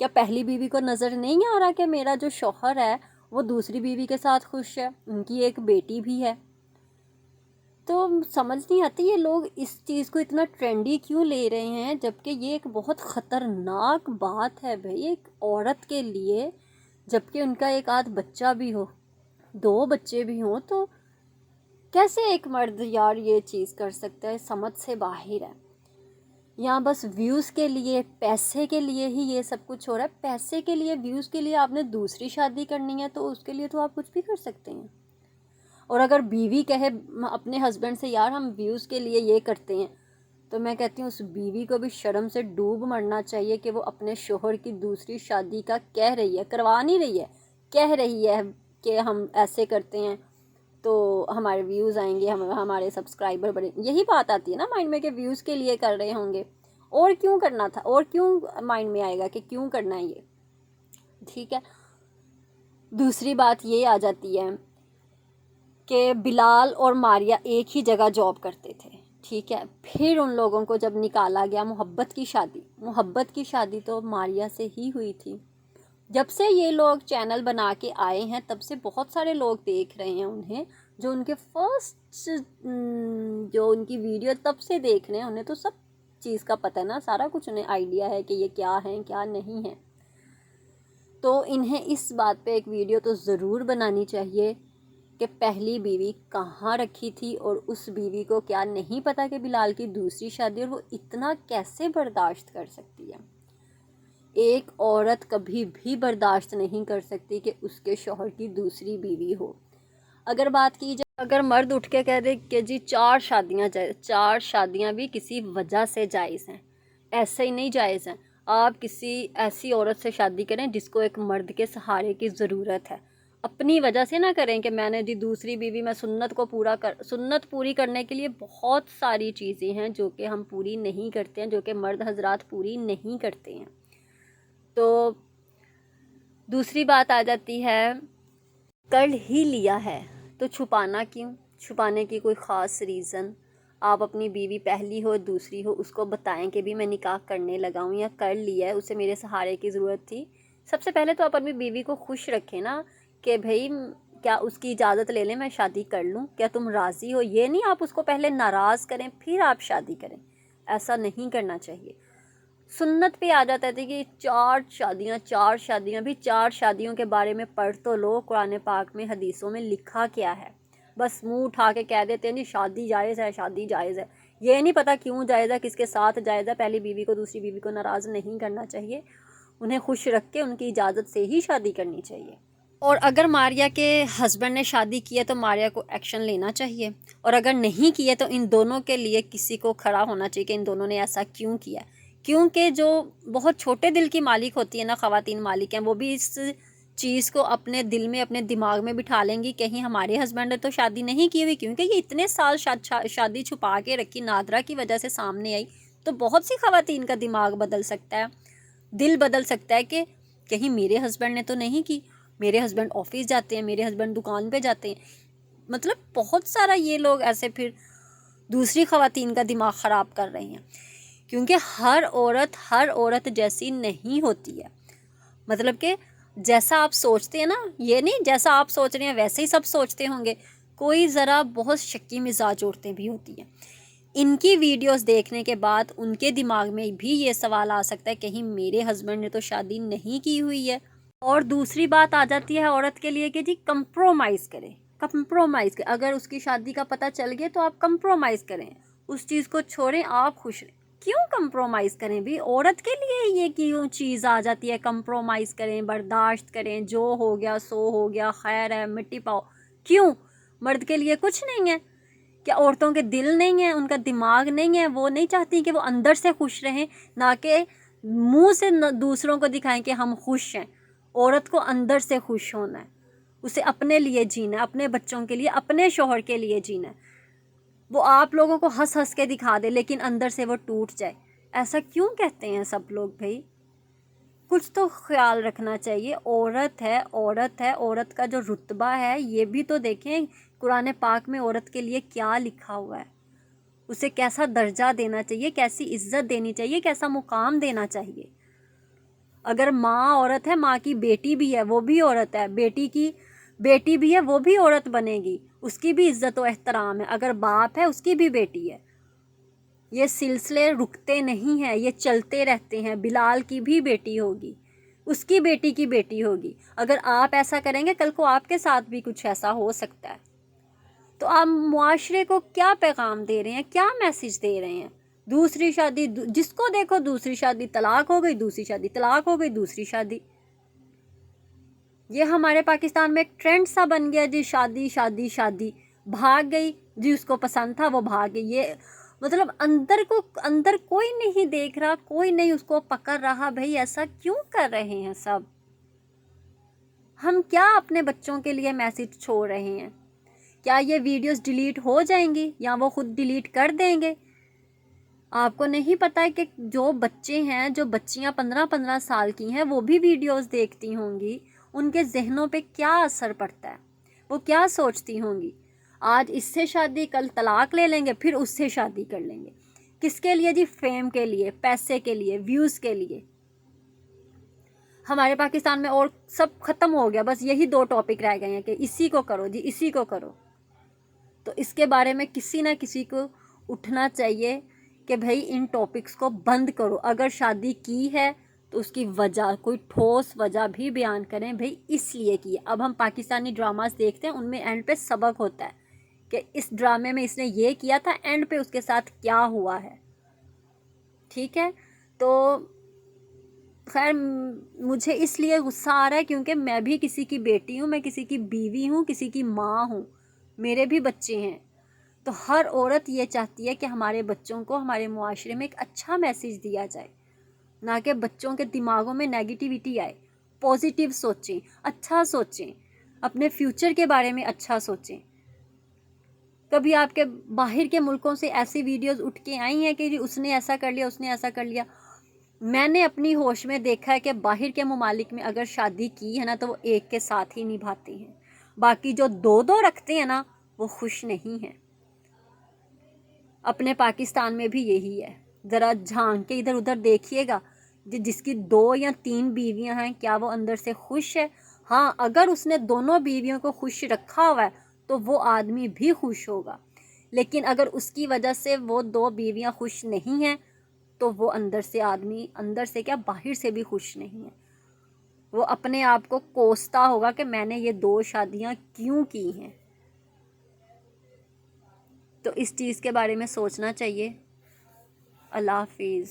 کیا پہلی بیوی کو نظر نہیں آ رہا کہ میرا جو شوہر ہے وہ دوسری بیوی کے ساتھ خوش ہے، ان کی ایک بیٹی بھی ہے؟ تو سمجھ نہیں آتی یہ لوگ اس چیز کو اتنا ٹرینڈی کیوں لے رہے ہیں، جبکہ یہ ایک بہت خطرناک بات ہے بھائی ایک عورت کے لیے، جبکہ ان کا ایک آدھ بچہ بھی ہو، 2 بچے بھی ہوں، تو کیسے ایک مرد یار یہ چیز کر سکتا ہے؟ سمجھ سے باہر ہے۔ یہاں بس ویوز کے لیے، پیسے کے لیے ہی یہ سب کچھ ہو رہا ہے۔ پیسے کے لیے، ویوز کے لیے آپ نے دوسری شادی کرنی ہے تو اس کے لیے تو آپ کچھ بھی کر سکتے ہیں۔ اور اگر بیوی کہے اپنے ہسبینڈ سے یار ہم ویوز کے لیے یہ کرتے ہیں، تو میں کہتی ہوں اس بیوی کو بھی شرم سے ڈوب مرنا چاہیے کہ وہ اپنے شوہر کی دوسری شادی کا کہہ رہی ہے، کروا نہیں رہی ہے، کہہ رہی ہے کہ ہم ایسے کرتے ہیں تو ہمارے ویوز آئیں گے، ہمارے سبسکرائبر بڑھیں۔ یہی بات آتی ہے نا مائنڈ میں کہ ویوز کے لیے کر رہے ہوں گے، اور کیوں کرنا تھا، اور کیوں مائنڈ میں آئے گا کہ کیوں کرنا ہے یہ؟ ٹھیک ہے، دوسری بات یہ آ جاتی ہے کہ بلال اور ماریہ ایک ہی جگہ جاب کرتے تھے، ٹھیک ہے، پھر ان لوگوں کو جب نکالا گیا محبت کی شادی تو ماریہ سے ہی ہوئی تھی۔ جب سے یہ لوگ چینل بنا کے آئے ہیں تب سے بہت سارے لوگ دیکھ رہے ہیں انہیں، جو ان کے فرسٹ جو ان کی ویڈیو تب سے دیکھ رہے ہیں، انہیں تو سب چیز کا پتہ ہے نا، سارا کچھ انہیں آئیڈیا ہے کہ یہ کیا ہیں کیا نہیں ہیں۔ تو انہیں اس بات پہ ایک ویڈیو تو ضرور بنانی چاہیے کہ پہلی بیوی کہاں رکھی تھی، اور اس بیوی کو کیا نہیں پتا کہ بلال کی دوسری شادی، اور وہ اتنا کیسے برداشت کر سکتی ہے؟ ایک عورت کبھی بھی برداشت نہیں کر سکتی کہ اس کے شوہر کی دوسری بیوی ہو۔ اگر بات کی جائے، اگر مرد اٹھ کے کہہ دے کہ جی 4 شادیاں جائز، 4 شادیاں بھی کسی وجہ سے جائز ہیں، ایسے ہی نہیں جائز ہیں۔ آپ کسی ایسی عورت سے شادی کریں جس کو ایک مرد کے سہارے کی ضرورت ہے، اپنی وجہ سے نہ کریں کہ میں نے جی دوسری بیوی، میں سنت پوری کرنے کے لیے بہت ساری چیزیں ہیں جو کہ ہم پوری نہیں کرتے ہیں، جو کہ مرد حضرات پوری نہیں کرتے ہیں۔ تو دوسری بات آ جاتی ہے، کر ہی لیا ہے تو چھپانا کیوں؟ چھپانے کی کوئی خاص ریزن؟ آپ اپنی بیوی پہلی ہو دوسری ہو اس کو بتائیں کہ بھی میں نکاح کرنے لگا ہوں یا کر لیا ہے، اسے میرے سہارے کی ضرورت تھی۔ سب سے پہلے تو آپ اپنی بیوی کو خوش رکھیں نا کہ بھئی کیا اس کی اجازت لے لیں میں شادی کر لوں، کیا تم راضی ہو؟ یہ نہیں آپ اس کو پہلے ناراض کریں پھر آپ شادی کریں، ایسا نہیں کرنا چاہیے۔ سنت پہ آ جاتا ہے کہ 4 شادیاں بھی 4 شادیوں کے بارے میں پڑھ تو لو، قرآن پاک میں حدیثوں میں لکھا کیا ہے؟ بس منہ اٹھا کے کہہ دیتے ہیں نہیں شادی جائز ہے، شادی جائز ہے، یہ نہیں پتہ کیوں جائز ہے، کس کے ساتھ جائز ہے۔ پہلی بیوی کو دوسری بیوی کو ناراض نہیں کرنا چاہیے، انہیں خوش رکھ کے ان کی اجازت سے ہی شادی کرنی چاہیے۔ اور اگر ماریہ کے ہسبینڈ نے شادی کی ہے تو ماریہ کو ایکشن لینا چاہیے، اور اگر نہیں کی ہے تو ان دونوں کے لیے کسی کو کھڑا ہونا چاہیے کہ ان دونوں نے ایسا کیوں کیا ہے۔ کیونکہ جو بہت چھوٹے دل کی مالک ہوتی ہے نا، خواتین مالک ہیں، وہ بھی اس چیز کو اپنے دل میں، اپنے دماغ میں بٹھا لیں گی کہیں ہمارے ہسبینڈ نے تو شادی نہیں کی ہوئی، کیونکہ یہ اتنے سال شادی چھپا کے رکھی، نادرا کی وجہ سے سامنے آئی، تو بہت سی خواتین کا دماغ بدل سکتا ہے، دل بدل سکتا ہے کہ کہیں میرے ہسبینڈ نے تو نہیں کی، میرے ہسبینڈ آفس جاتے ہیں، میرے ہسبینڈ دکان پہ جاتے ہیں، مطلب بہت سارا یہ لوگ ایسے پھر دوسری خواتین کا دماغ خراب کر رہے ہیں، کیونکہ ہر عورت جیسی نہیں ہوتی ہے۔ مطلب کہ جیسا آپ سوچتے ہیں نا، یہ نہیں جیسا آپ سوچ رہے ہیں ویسے ہی سب سوچتے ہوں گے، کوئی ذرا بہت شکی مزاج عورتیں بھی ہوتی ہیں۔ ان کی ویڈیوز دیکھنے کے بعد ان کے دماغ میں بھی یہ سوال آ سکتا ہے کہیں میرے ہسبینڈ نے تو شادی نہیں کی ہوئی ہے۔ اور دوسری بات آ جاتی ہے عورت کے لیے کہ جی کمپرومائز کریں، اگر اس کی شادی کا پتہ چل گیا تو آپ کمپرومائز کریں، اس چیز کو چھوڑیں، آپ خوش رہیں۔ کیوں کمپرومائز کریں بھی؟ عورت کے لیے یہ کیوں چیز آ جاتی ہے کمپرومائز کریں، برداشت کریں، جو ہو گیا سو ہو گیا، خیر ہے مٹی پاؤ؟ کیوں؟ مرد کے لیے کچھ نہیں ہے کیا؟ عورتوں کے دل نہیں ہیں، ان کا دماغ نہیں ہے، وہ نہیں چاہتی کہ وہ اندر سے خوش رہیں، نہ کہ منہ سے دوسروں کو دکھائیں کہ ہم خوش ہیں۔ عورت کو اندر سے خوش ہونا ہے، اسے اپنے لیے جینا ہے، اپنے بچوں کے لیے، اپنے شوہر کے لیے جینا ہے۔ وہ آپ لوگوں کو ہنس کے دکھا دے لیکن اندر سے وہ ٹوٹ جائے، ایسا کیوں کہتے ہیں سب لوگ بھائی؟ کچھ تو خیال رکھنا چاہیے۔ عورت ہے، عورت کا جو رتبہ ہے یہ بھی تو دیکھیں، قرآن پاک میں عورت کے لیے کیا لکھا ہوا ہے، اسے کیسا درجہ دینا چاہیے، کیسی عزت دینی چاہیے، کیسا مقام دینا چاہیے۔ اگر ماں عورت ہے، ماں کی بیٹی بھی ہے وہ بھی عورت ہے، بیٹی کی بیٹی بھی ہے وہ بھی عورت بنے گی، اس کی بھی عزت و احترام ہے، اگر باپ ہے اس کی بھی بیٹی ہے۔ یہ سلسلے رکتے نہیں ہیں، یہ چلتے رہتے ہیں۔ بلال کی بھی بیٹی ہوگی، اس کی بیٹی کی بیٹی ہوگی۔ اگر آپ ایسا کریں گے کل کو آپ کے ساتھ بھی کچھ ایسا ہو سکتا ہے۔ تو آپ معاشرے کو کیا پیغام دے رہے ہیں، کیا میسج دے رہے ہیں؟ دوسری شادی، جس کو دیکھو دوسری شادی، طلاق ہو گئی، دوسری شادی، طلاق ہو گئی، دوسری شادی۔ یہ ہمارے پاکستان میں ایک ٹرینڈ سا بن گیا جی، شادی شادی شادی، بھاگ گئی جی، اس کو پسند تھا وہ بھاگ گئی۔ یہ مطلب اندر کوئی نہیں دیکھ رہا، کوئی نہیں اس کو پکڑ رہا۔ بھئی ایسا کیوں کر رہے ہیں سب؟ ہم کیا اپنے بچوں کے لیے میسج چھوڑ رہے ہیں؟ کیا یہ ویڈیوز ڈیلیٹ ہو جائیں گی یا وہ خود ڈیلیٹ کر دیں گے؟ آپ کو نہیں پتہ ہے کہ جو بچے ہیں، جو بچیاں 15 سال کی ہیں، وہ بھی ویڈیوز دیکھتی ہوں گی، ان کے ذہنوں پہ کیا اثر پڑتا ہے، وہ کیا سوچتی ہوں گی؟ آج اس سے شادی، کل طلاق لے لیں گے، پھر اس سے شادی کر لیں گے۔ کس کے لیے جی؟ فیم کے لیے، پیسے کے لیے، ویوز کے لیے۔ ہمارے پاکستان میں اور سب ختم ہو گیا، بس یہی 2 ٹاپک رہ گئے ہیں کہ اسی کو کرو جی، اسی کو کرو۔ تو اس کے بارے میں کسی نہ کسی کو اٹھنا چاہیے کہ بھئی ان ٹاپکس کو بند کرو۔ اگر شادی کی ہے تو اس کی وجہ، کوئی ٹھوس وجہ بھی بیان کریں، بھئی اس لیے کی ہے۔ اب ہم پاکستانی ڈراماز دیکھتے ہیں، ان میں اینڈ پہ سبق ہوتا ہے کہ اس ڈرامے میں اس نے یہ کیا تھا، اینڈ پہ اس کے ساتھ کیا ہوا ہے۔ ٹھیک ہے؟ تو خیر مجھے اس لیے غصہ آ رہا ہے کیونکہ میں بھی کسی کی بیٹی ہوں، میں کسی کی بیوی ہوں، کسی کی ماں ہوں، میرے بھی بچے ہیں۔ تو ہر عورت یہ چاہتی ہے کہ ہمارے بچوں کو ہمارے معاشرے میں ایک اچھا میسج دیا جائے، نہ کہ بچوں کے دماغوں میں نیگیٹیوٹی آئے۔ پازیٹیو سوچیں، اچھا سوچیں، اپنے فیوچر کے بارے میں اچھا سوچیں۔ کبھی آپ کے باہر کے ملکوں سے ایسی ویڈیوز اٹھ کے آئی ہیں کہ جی اس نے ایسا کر لیا، اس نے ایسا کر لیا؟ میں نے اپنی ہوش میں دیکھا ہے کہ باہر کے ممالک میں اگر شادی کی ہے نا تو وہ ایک کے ساتھ ہی نبھاتے ہیں، باقی جو 2 رکھتے ہیں نا وہ خوش نہیں ہیں۔ اپنے پاکستان میں بھی یہی ہے، ذرا جھانک کے ادھر ادھر دیکھیے گا، جس کی 2 یا 3 بیویاں ہیں کیا وہ اندر سے خوش ہے؟ ہاں، اگر اس نے دونوں بیویوں کو خوش رکھا ہوا ہے تو وہ آدمی بھی خوش ہوگا، لیکن اگر اس کی وجہ سے وہ 2 بیویاں خوش نہیں ہیں تو وہ اندر سے کیا باہر سے بھی خوش نہیں ہے۔ وہ اپنے آپ کو کوستا ہوگا کہ میں نے یہ 2 شادیاں کیوں کی ہیں۔ تو اس چیز کے بارے میں سوچنا چاہیے۔ اللہ حافظ۔